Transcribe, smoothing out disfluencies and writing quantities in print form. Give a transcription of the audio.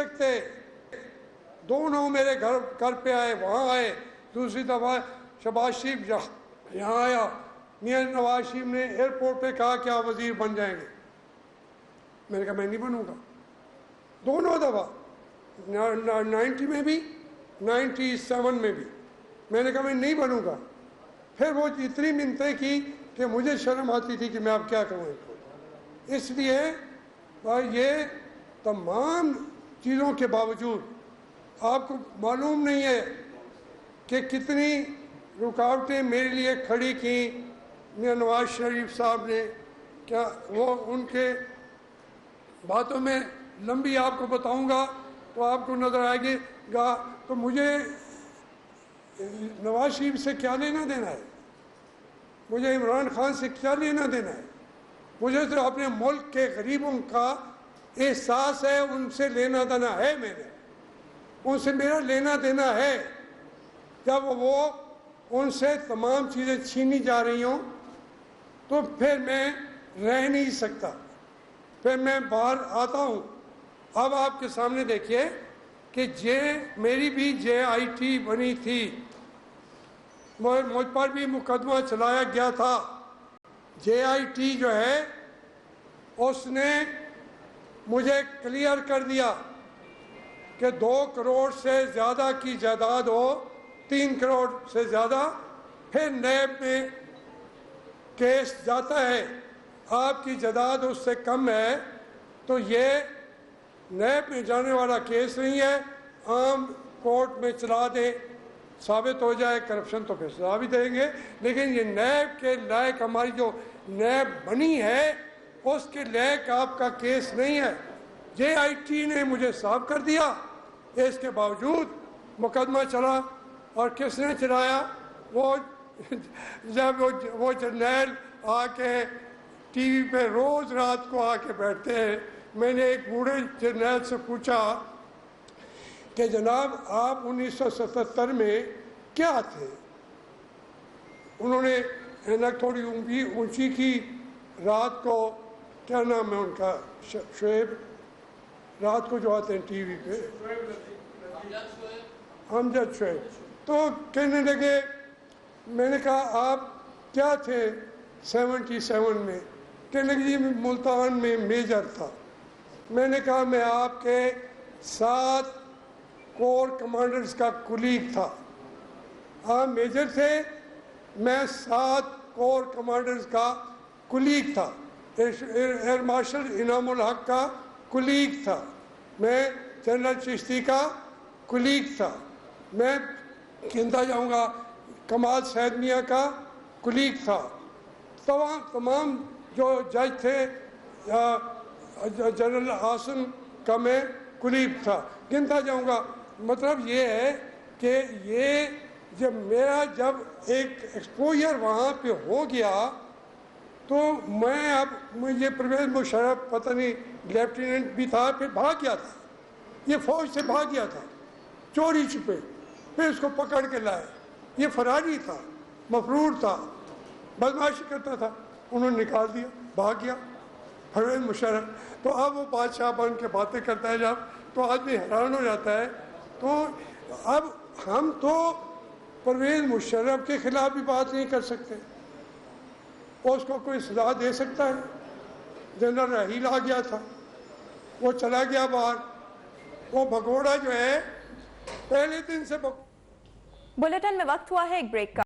सकते। दोनों मेरे घर पे आए, वहाँ आए, दूसरी दफ़ा शहबाज शरीफ यहाँ आया, मियाँ नवाज शरीफ ने एयरपोर्ट पे कहा कि आप वज़ीर बन जाएंगे। मैंने कहा मैं नहीं बनूंगा। दोनों दफ़ा 90 में भी 97 में भी मैंने कहा मैं नहीं बनूंगा। फिर वो इतनी मिन्नतें की कि मुझे शर्म आती थी कि मैं अब क्या करूँ इनको। इसलिए ये तमाम चीज़ों के बावजूद आपको मालूम नहीं है कि कितनी रुकावटें मेरे लिए खड़ी की मियाँ नवाज शरीफ साहब ने। क्या वो उनके बातों में लंबी आपको बताऊंगा तो आपको नज़र आएगा। तो मुझे नवाज शरीफ से क्या लेना देना है, मुझे इमरान खान से क्या लेना देना है। मुझे तो अपने मुल्क के गरीबों का एहसास है, उनसे लेना देना है। मैंने उनसे मेरा लेना देना है। जब वो उनसे तमाम चीज़ें छीनी जा रही हों तो फिर मैं रह नहीं सकता, फिर मैं बाहर आता हूँ। अब आपके सामने देखिए कि मेरी भी JIT बनी थी, मुझ पर भी मुकदमा चलाया गया था। JIT जो है उसने मुझे क्लियर कर दिया कि 2 करोड़ से ज़्यादा की जायदाद हो, 3 करोड़ से ज़्यादा, फिर नैब में केस जाता है, आपकी जायदाद उससे कम है तो ये नैब में जाने वाला केस नहीं है, आम कोर्ट में चला दें, साबित हो जाए करप्शन तो फिर सजा भी देंगे। लेकिन ये नैब के लायक, हमारी जो नैब बनी है उसके लायक आपका केस नहीं है। JIT ने मुझे साफ कर दिया, इसके बावजूद मुकदमा चला। और किसने चलाया? वो जब वो जर्नैल आके TV पे रोज़ रात को आके बैठते हैं। मैंने एक बूढ़े जर्नैल से पूछा कि जनाब आप 1977 में क्या थे? उन्होंने ऐनक थोड़ी ऊंची की, रात को, क्या नाम है उनका, शुएब, रात को जो आते हैं TV पे, अमजद शुएब। तो कहने लगे, मैंने कहा आप क्या थे 77 में? कहने लगे जी मुल्तान में मेजर था। मैंने कहा मैं आपके 7 कोर कमांडर्स का कुलीग था। आप मेजर थे, मैं 7 कोर कमांडर्स का कुलीग था। एयर मार्शल इनामुल हक का कुलीग था, मैं जनरल चिश्ती का कुलीग था, मैं गिनता जाऊँगा कमाल सैद मियाँ का कुलीग था, तमाम जो जज थे, जनरल आसन का मैं कुलीग था, गिनता जाऊँगा। मतलब ये है कि ये जब एक एक्सपोजर वहाँ पे हो गया तो मैं, अब मुझे परवेज़ मुशर्रफ पता नहीं लेफ्टिनेंट भी था, फिर भाग गया था, ये फ़ौज से भाग गया था चोरी छुपे, फिर उसको पकड़ के लाए। ये फरारी था, मफरूर था, बदमाशी करता था, उन्होंने निकाल दिया, भाग गया परवेज़ मुशर्रफ। तो अब वो बादशाह बन के बातें करता है जब, तो आदमी हैरान हो जाता है। तो अब हम तो परवेज़ मुशर्रफ के खिलाफ भी बात नहीं कर सकते, उसको कोई सजा दे सकता है? जनरल राहील आ गया था, वो चला गया बाहर, वो भगोड़ा जो है पहले दिन से बुलेटिन में वक्त हुआ है एक ब्रेक का।